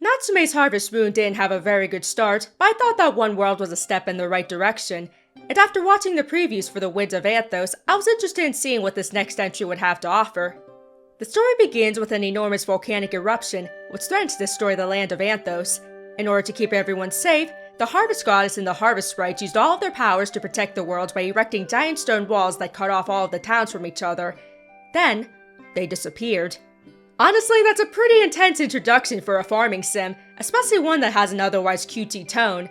Natsume's Harvest Moon didn't have a very good start, but I thought that one world was a step in the right direction. And after watching the previews for the Winds of Anthos, I was interested in seeing what this next entry would have to offer. The story begins with an enormous volcanic eruption, which threatens to destroy the land of Anthos. In order to keep everyone safe, the Harvest Goddess and the Harvest Sprites used all of their powers to protect the world by erecting giant stone walls that cut off all of the towns from each other. Then, they disappeared. Honestly, that's a pretty intense introduction for a farming sim, especially one that has an otherwise cutesy tone.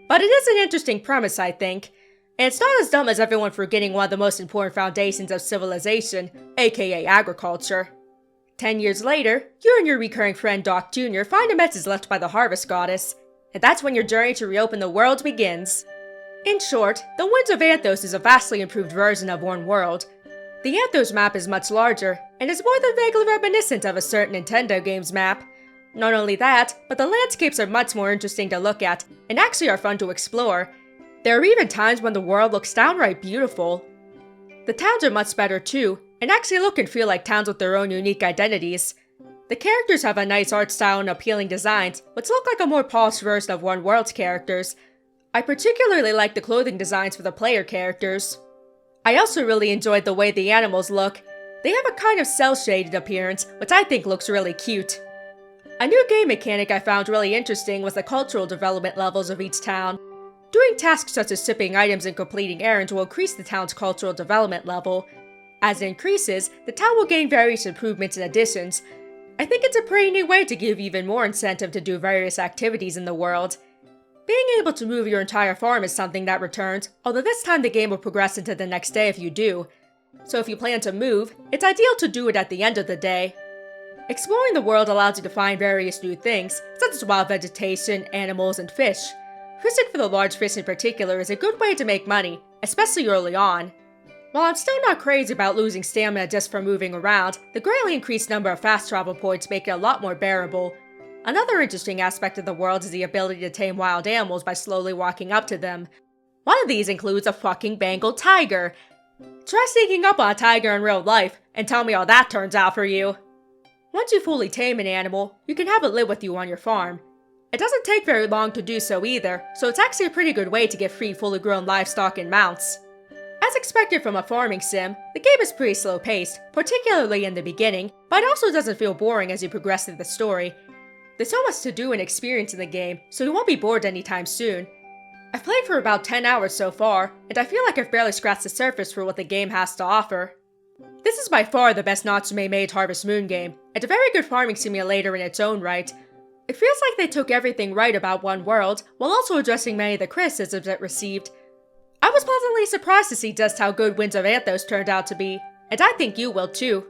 But it is an interesting premise, I think. And it's not as dumb as everyone forgetting one of the most important foundations of civilization, aka agriculture. 10 years later, you and your recurring friend Doc Jr. find a message left by the Harvest Goddess, and that's when your journey to reopen the world begins. In short, the Winds of Anthos is a vastly improved version of One World. The Anthos map is much larger, and is more than vaguely reminiscent of a certain Nintendo game's map. Not only that, but the landscapes are much more interesting to look at, and actually are fun to explore. There are even times when the world looks downright beautiful. The towns are much better too, and actually look and feel like towns with their own unique identities. The characters have a nice art style and appealing designs, which look like a more polished version of One World's characters. I particularly like the clothing designs for the player characters. I also really enjoyed the way the animals look. They have a kind of cel-shaded appearance, which I think looks really cute. A new game mechanic I found really interesting was the cultural development levels of each town. Doing tasks such as shipping items and completing errands will increase the town's cultural development level. As it increases, the town will gain various improvements and additions. I think it's a pretty neat way to give even more incentive to do various activities in the world. Being able to move your entire farm is something that returns, although this time the game will progress into the next day if you do. So if you plan to move, it's ideal to do it at the end of the day. Exploring the world allows you to find various new things, such as wild vegetation, animals, and fish. Fishing for the large fish in particular is a good way to make money, especially early on. While I'm still not crazy about losing stamina just from moving around, the greatly increased number of fast travel points make it a lot more bearable. Another interesting aspect of the world is the ability to tame wild animals by slowly walking up to them. One of these includes a fucking Bengal tiger. Try sneaking up on a tiger in real life, and tell me how that turns out for you. Once you fully tame an animal, you can have it live with you on your farm. It doesn't take very long to do so either, so it's actually a pretty good way to get free fully grown livestock and mounts. As expected from a farming sim, the game is pretty slow paced, particularly in the beginning, but it also doesn't feel boring as you progress through the story. There's so much to do and experience in the game, so you won't be bored anytime soon. I've played for about 10 hours so far, and I feel like I've barely scratched the surface for what the game has to offer. This is by far the best Natsume-made Harvest Moon game, and a very good farming simulator in its own right. It feels like they took everything right about One World, while also addressing many of the criticisms it received. I was pleasantly surprised to see just how good Winds of Anthos turned out to be, and I think you will too.